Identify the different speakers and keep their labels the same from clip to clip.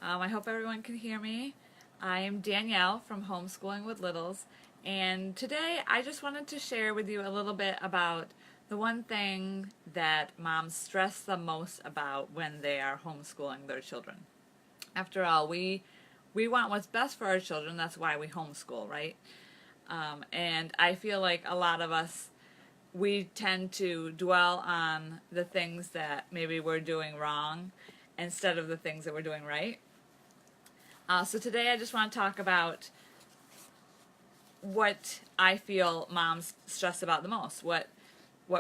Speaker 1: I hope everyone can hear me. I am Danielle from Homeschooling with Littles, and today I just wanted to share with you a little bit about the one thing that moms stress the most about when they are homeschooling their children. After all, we want what's best for our children. That's why we homeschool, right? And I feel like a lot of us we tend to dwell on the things that maybe we're doing wrong instead of the things that we're doing right. So today I just want to talk about what I feel moms stress about the most. What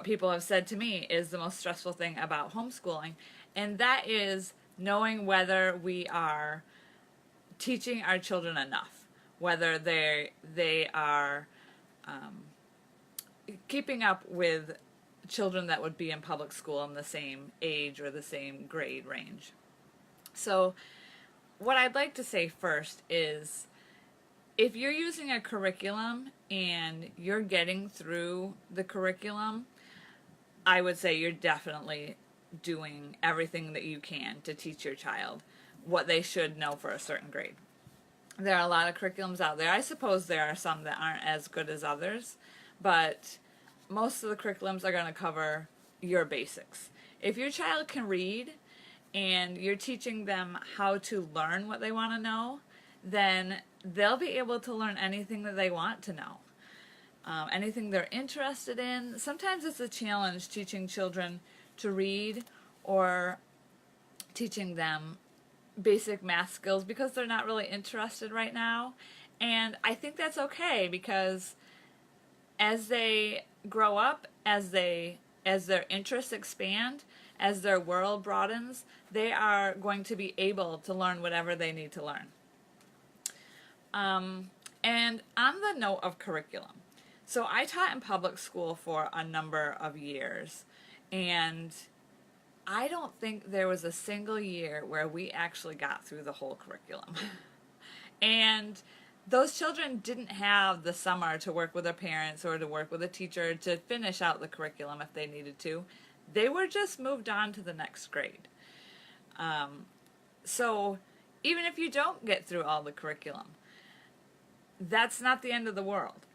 Speaker 1: people have said to me is the most stressful thing about homeschooling, and that is knowing whether we are teaching our children enough, whether they are keeping up with children that would be in public school in the same age or the same grade range. So what I'd like to say first is if you're using a curriculum and you're getting through the curriculum, I would say you're definitely doing everything that you can to teach your child what they should know for a certain grade. There are a lot of curriculums out there. I suppose there are some that aren't as good as others, but most of the curriculums are going to cover your basics. If your child can read and you're teaching them how to learn what they want to know, then they'll be able to learn anything that they want to know. Anything they're interested in. Sometimes it's a challenge teaching children to read or teaching them basic math skills because they're not really interested right now. And I think that's okay because as they grow up, as their interests expand, as their world broadens, they are going to be able to learn whatever they need to learn. And on the note of curriculum, so I taught in public school for a number of years, and I don't think there was a single year where we actually got through the whole curriculum. And those children didn't have the summer to work with their parents or to work with a teacher to finish out the curriculum if they needed to. They were just moved on to the next grade. So even if you don't get through all the curriculum, that's not the end of the world.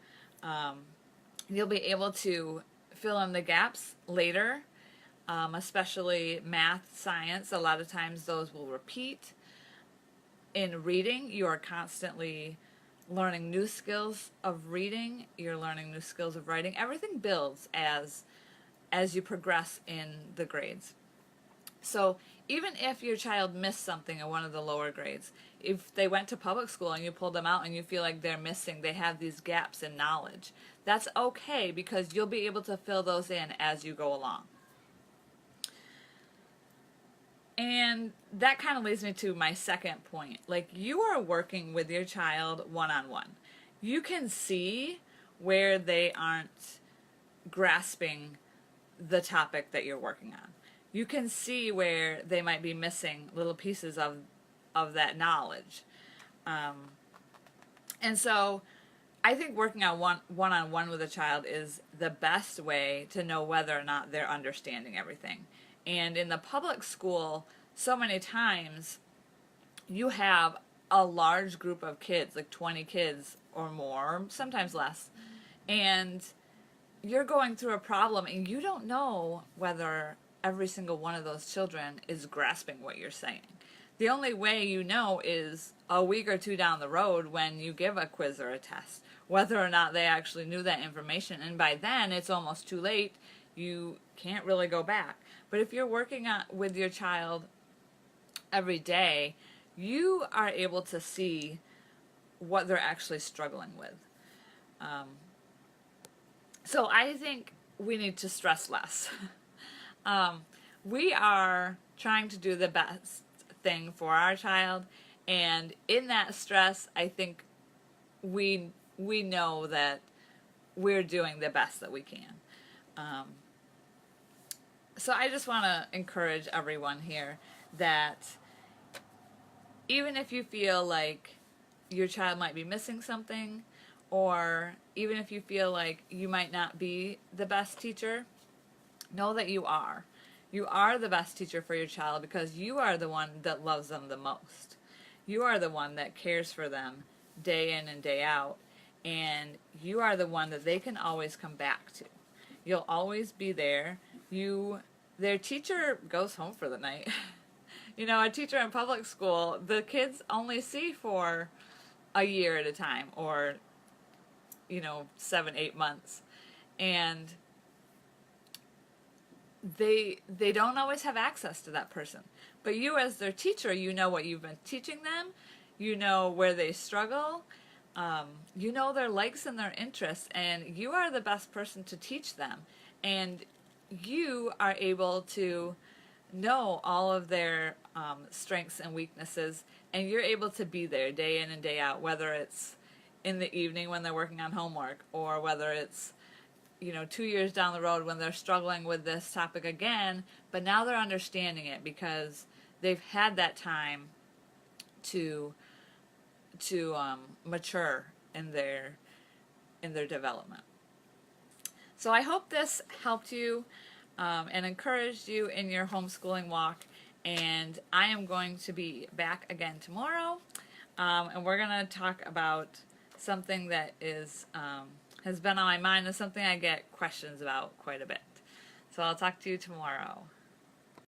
Speaker 1: You'll be able to fill in the gaps later, especially math, science. A lot of times those will repeat. In reading, you are constantly learning new skills of reading. You're learning new skills of writing. Everything builds as you progress in the grades. So even if your child missed something in one of the lower grades, if they went to public school and you pulled them out and you feel like they have these gaps in knowledge, that's okay because you'll be able to fill those in as you go along. And that kind of leads me to my second point. Like, you are working with your child one-on-one. You can see where they aren't grasping the topic that you're working on. You can see where they might be missing little pieces of that knowledge. And so I think working on one-on-one with a child is the best way to know whether or not they're understanding everything. And in the public school, so many times you have a large group of kids, like 20 kids or more, sometimes less, and you're going through a problem and you don't know whether every single one of those children is grasping what you're saying. The only way you know is a week or two down the road when you give a quiz or a test, whether or not they actually knew that information. And by then, it's almost too late. You can't really go back. But if you're working with your child every day, you are able to see what they're actually struggling with. So I think we need to stress less. We are trying to do the best thing for our child, and in that stress, I think we know that we're doing the best that we can. So I just want to encourage everyone here that even if you feel like your child might be missing something, or even if you feel like you might not be the best teacher, know that you are. You are the best teacher for your child because you are the one that loves them the most. You are the one that cares for them day in and day out, and you are the one that they can always come back to. You'll always be there. Their teacher goes home for the night. You know, a teacher in public school, the kids only see for a year at a time, or, you know, 7, 8 months. And they don't always have access to that person. But you, as their teacher, you know what you've been teaching them. You know where they struggle. You know their likes and their interests, and you are the best person to teach them. And you are able to know all of their strengths and weaknesses, and you're able to be there day in and day out, whether it's in the evening when they're working on homework, or whether it's, you know, 2 years down the road when they're struggling with this topic again, but now they're understanding it because they've had that time to mature in their development. So I hope this helped you and encouraged you in your homeschooling walk. And I am going to be back again tomorrow, and we're going to talk about something that has been on my mind and something I get questions about quite a bit. So I'll talk to you tomorrow.